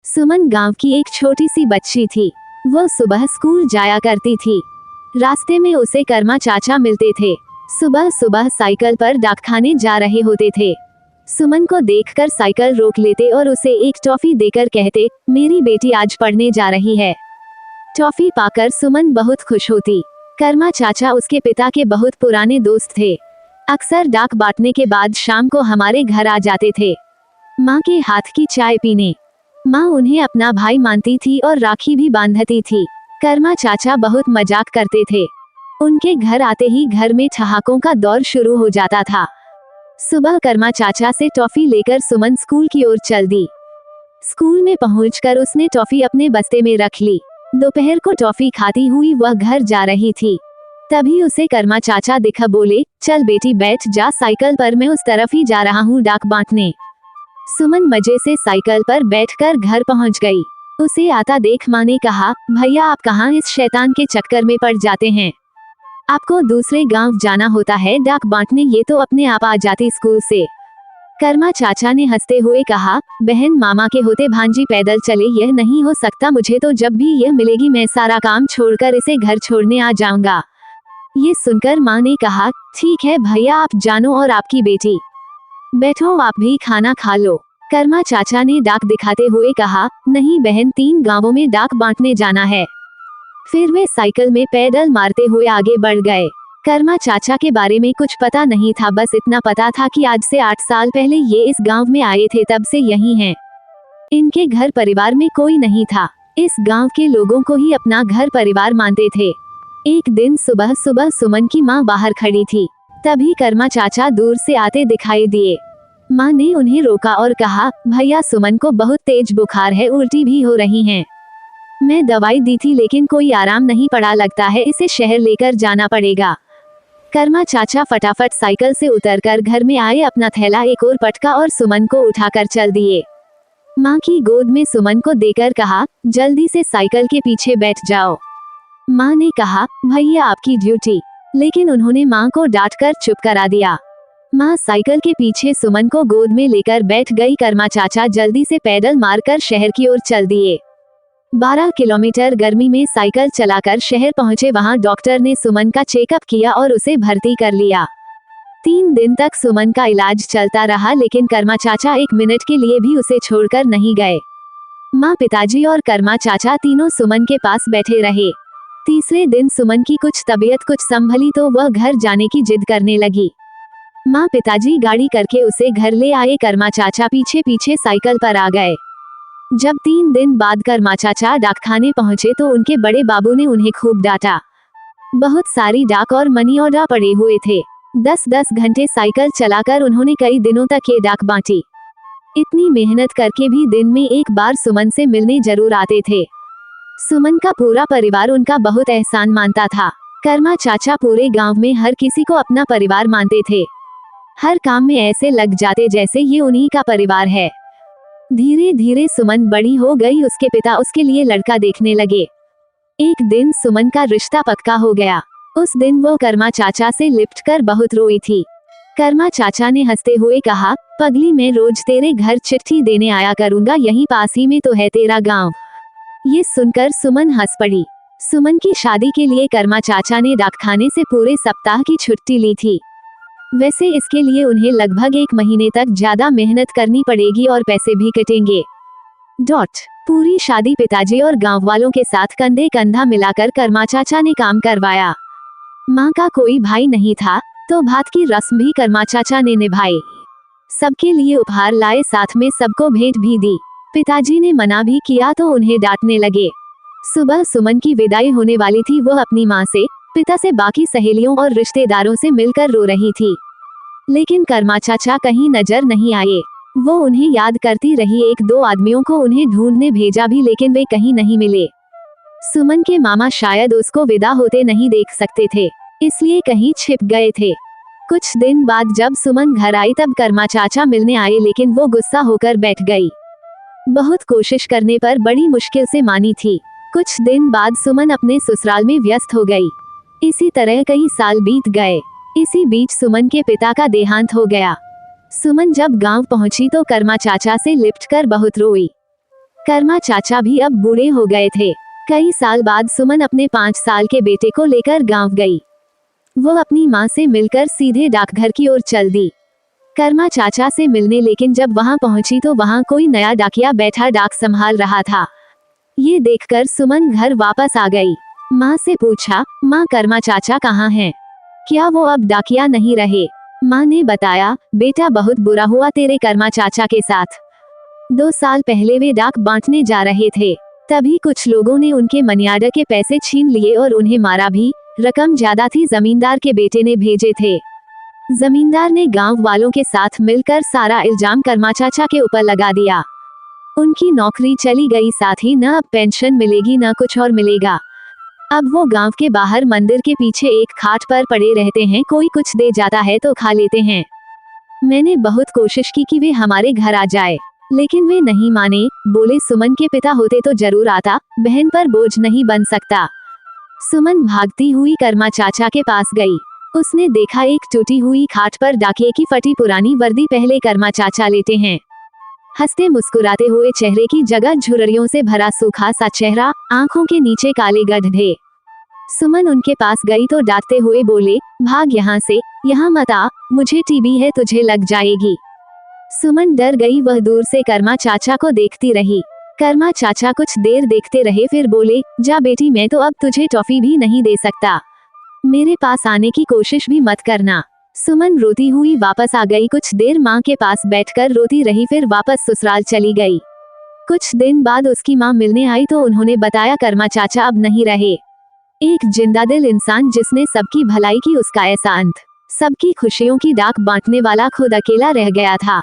सुमन गांव की एक छोटी सी बच्ची थी। वो सुबह स्कूल जाया करती थी। रास्ते में उसे कर्मा चाचा मिलते थे। सुबह सुबह साइकिल पर डाकखाने जा रहे होते थे। सुमन को देखकर साइकिल रोक लेते और उसे एक टॉफी देकर कहते, मेरी बेटी आज पढ़ने जा रही है। टॉफी पाकर सुमन बहुत खुश होती। कर्मा चाचा उसके पिता के बहुत पुराने दोस्त थे। अक्सर डाक बांटने के बाद शाम को हमारे घर आ जाते थे, माँ के हाथ की चाय पीने। माँ उन्हें अपना भाई मानती थी और राखी भी बांधती थी। कर्मा चाचा बहुत मजाक करते थे। उनके घर आते ही घर में ठहाकों का दौर शुरू हो जाता था। सुबह कर्मा चाचा से टॉफी लेकर सुमन स्कूल की ओर चल दी। स्कूल में पहुंचकर उसने टॉफी अपने बस्ते में रख ली। दोपहर को टॉफी खाती हुई वह घर जा रही थी। तभी उसे कर्मा चाचा दिखा। बोले, चल बेटी बैठ जा साइकिल पर, मैं उस तरफ ही जा रहा हूँ डाक बांटने। सुमन मजे से साइकिल पर बैठकर घर पहुंच गई। उसे आता देख माँ ने कहा, भैया आप कहाँ इस शैतान के चक्कर में पड़ जाते हैं? आपको दूसरे गांव जाना होता है डाक बांटने, ये तो अपने आप आ जाती स्कूल से। कर्मा चाचा ने हंसते हुए कहा, बहन मामा के होते भांजी पैदल चले, यह नहीं हो सकता। मुझे तो जब भी यह मिलेगी मैं सारा काम छोड़कर इसे घर छोड़ने आ जाऊंगा। ये सुनकर माँ ने कहा, ठीक है भैया आप जानो और आपकी बेटी बैठो, आप भी खाना खा लो। कर्मा चाचा ने डाक दिखाते हुए कहा, नहीं बहन, 3 गांवों में डाक बांटने जाना है। फिर वे साइकिल में पैडल मारते हुए आगे बढ़ गए। कर्मा चाचा के बारे में कुछ पता नहीं था, बस इतना पता था कि आज से 8 साल पहले ये इस गांव में आए थे, तब से यही हैं। इनके घर परिवार में कोई नहीं था। इस गांव के लोगों को ही अपना घर परिवार मानते थे। एक दिन सुबह सुबह सुमन की माँ बाहर खड़ी थी। तभी कर्मा चाचा दूर से आते दिखाई दिए। माँ ने उन्हें रोका और कहा, भैया सुमन को बहुत तेज बुखार है, उल्टी भी हो रही हैं। मैं दवाई दी थी लेकिन कोई आराम नहीं पड़ा, लगता है इसे शहर लेकर जाना पड़ेगा। कर्मा चाचा फटाफट साइकिल से उतरकर घर में आए, अपना थैला एक और पटका और सुमन को उठाकर चल दिए। माँ की गोद में सुमन को देकर कहा, जल्दी से साइकिल के पीछे बैठ जाओ। माँ ने कहा, भैया आपकी ड्यूटी, लेकिन उन्होंने माँ को डांटकर चुप करा दिया। माँ साइकिल के पीछे सुमन को गोद में लेकर बैठ गई। कर्मा चाचा जल्दी से पैडल मारकर शहर की ओर चल दिए। 12 किलोमीटर गर्मी में साइकिल चलाकर शहर पहुंचे। वहां डॉक्टर ने सुमन का चेकअप किया और उसे भर्ती कर लिया। 3 दिन तक सुमन का इलाज चलता रहा, लेकिन कर्मा चाचा 1 मिनट के लिए भी उसे छोड़कर नहीं गए। माँ, पिताजी और कर्मा चाचा तीनों सुमन के पास बैठे रहे। तीसरे दिन सुमन की कुछ तबीयत कुछ संभली तो वह घर जाने की जिद करने लगी। माँ पिताजी गाड़ी करके उसे घर ले आए। कर्मा चाचा पीछे पीछे साइकिल पर आ गए। जब 3 दिन बाद कर्मा चाचा डाकखाने पहुंचे तो उनके बड़े बाबू ने उन्हें खूब डांटा। बहुत सारी डाक और मनी ऑर्डर पड़े हुए थे। 10-10 घंटे साइकिल चलाकर उन्होंने कई दिनों तक ये डाक बांटी। इतनी मेहनत करके भी दिन में एक बार सुमन से मिलने जरूर आते थे। सुमन का पूरा परिवार उनका बहुत एहसान मानता था। कर्मा चाचा पूरे गांव में हर किसी को अपना परिवार मानते थे। हर काम में ऐसे लग जाते जैसे ये उन्हीं का परिवार है। धीरे धीरे सुमन बड़ी हो गई। उसके पिता उसके लिए लड़का देखने लगे। एक दिन सुमन का रिश्ता पक्का हो गया। उस दिन वो कर्मा चाचा से लिपटकर बहुत रोई थी। कर्मा चाचा ने हंसते हुए कहा, पगली, मैं रोज तेरे घर चिट्ठी देने आया करूंगा, यहीं पास ही में तो है तेरा गांव। ये सुनकर सुमन हंस पड़ी। सुमन की शादी के लिए कर्मा चाचा ने डाकखाने से पूरे सप्ताह की छुट्टी ली थी। वैसे इसके लिए उन्हें लगभग 1 महीने तक ज्यादा मेहनत करनी पड़ेगी और पैसे भी कटेंगे। पूरी शादी पिताजी और गांव वालों के साथ कंधे कंधा मिलाकर कर्मा चाचा ने काम करवाया। माँ का कोई भाई नहीं था तो भात की रस्म भी कर्मा चाचा ने निभाई। सबके लिए उपहार लाए, साथ में सबको भेंट भी दी। पिताजी ने मना भी किया तो उन्हें डांटने लगे। सुबह सुमन की विदाई होने वाली थी। वह अपनी माँ से, पिता से, बाकी सहेलियों और रिश्तेदारों से मिलकर रो रही थी, लेकिन कर्मा चाचा कहीं नजर नहीं आए। वो उन्हें याद करती रही। 1-2 आदमियों को उन्हें ढूंढने भेजा भी, लेकिन वे कहीं नहीं मिले। सुमन के मामा शायद उसको विदा होते नहीं देख सकते थे, इसलिए कहीं छिप गए थे। कुछ दिन बाद जब सुमन घर आई तब कर्मा चाचा मिलने आए, लेकिन वो गुस्सा होकर बैठ गई। बहुत कोशिश करने पर बड़ी मुश्किल से मानी थी। कुछ दिन बाद सुमन अपने ससुराल में व्यस्त हो गई। इसी तरह कई साल बीत गए। इसी बीच सुमन के पिता का देहांत हो गया। सुमन जब गांव पहुंची तो कर्मा चाचा से लिपटकर बहुत रोई। कर्मा चाचा भी अब बूढ़े हो गए थे। कई साल बाद सुमन अपने 5 साल के बेटे को लेकर गांव गई। वो अपनी माँ से मिलकर सीधे डाकघर की ओर चल दी। कर्मा चाचा से मिलने, लेकिन जब वहां पहुंची तो वहां कोई नया डाकिया बैठा डाक संभाल रहा था। ये देखकर सुमन घर वापस आ गई। माँ से पूछा, माँ कर्मा चाचा कहाँ हैं? क्या वो अब डाकिया नहीं रहे? माँ ने बताया, बेटा बहुत बुरा हुआ तेरे कर्मा चाचा के साथ। 2 साल पहले वे डाक बांटने जा रहे थे, तभी कुछ लोगों ने उनके मनियार्डर के पैसे छीन लिए और उन्हें मारा भी। रकम ज्यादा थी, जमींदार के बेटे ने भेजे थे। जमींदार ने गांव वालों के साथ मिलकर सारा इल्जाम कर्मा चाचा के ऊपर लगा दिया। उनकी नौकरी चली गई, साथ ही न अब पेंशन मिलेगी न कुछ और मिलेगा। अब वो गांव के बाहर मंदिर के पीछे एक खाट पर पड़े रहते हैं, कोई कुछ दे जाता है तो खा लेते हैं। मैंने बहुत कोशिश की कि वे हमारे घर आ जाए, लेकिन वे नहीं माने। बोले सुमन के पिता होते तो जरूर आता, बहन पर बोझ नहीं बन सकता। सुमन भागती हुई कर्मा चाचा के पास गई। उसने देखा एक टूटी हुई खाट पर डाकिये की फटी पुरानी वर्दी पहले कर्मा चाचा लेते हैं। हंसते मुस्कुराते हुए चेहरे की जगह झुर्रियों से भरा सूखा सा चेहरा, आंखों के नीचे काले गड्ढे। सुमन उनके पास गई तो डांटते हुए बोले, भाग यहाँ से, यहाँ मत आ, मुझे टीबी है, तुझे लग जाएगी। सुमन डर गई, वह दूर से कर्मा चाचा को देखती रही। कर्मा चाचा कुछ देर देखते रहे, फिर बोले, जा बेटी, मैं तो अब तुझे टॉफी भी नहीं दे सकता, मेरे पास आने की कोशिश भी मत करना। सुमन रोती हुई वापस आ गई। कुछ देर माँ के पास बैठकर रोती रही, फिर वापस ससुराल चली गई। कुछ दिन बाद उसकी माँ मिलने आई तो उन्होंने बताया कर्मा चाचा अब नहीं रहे। एक जिंदादिल इंसान जिसने सबकी भलाई की, उसका ऐसा अंत। सबकी खुशियों की डाक बांटने वाला खुद अकेला रह गया था।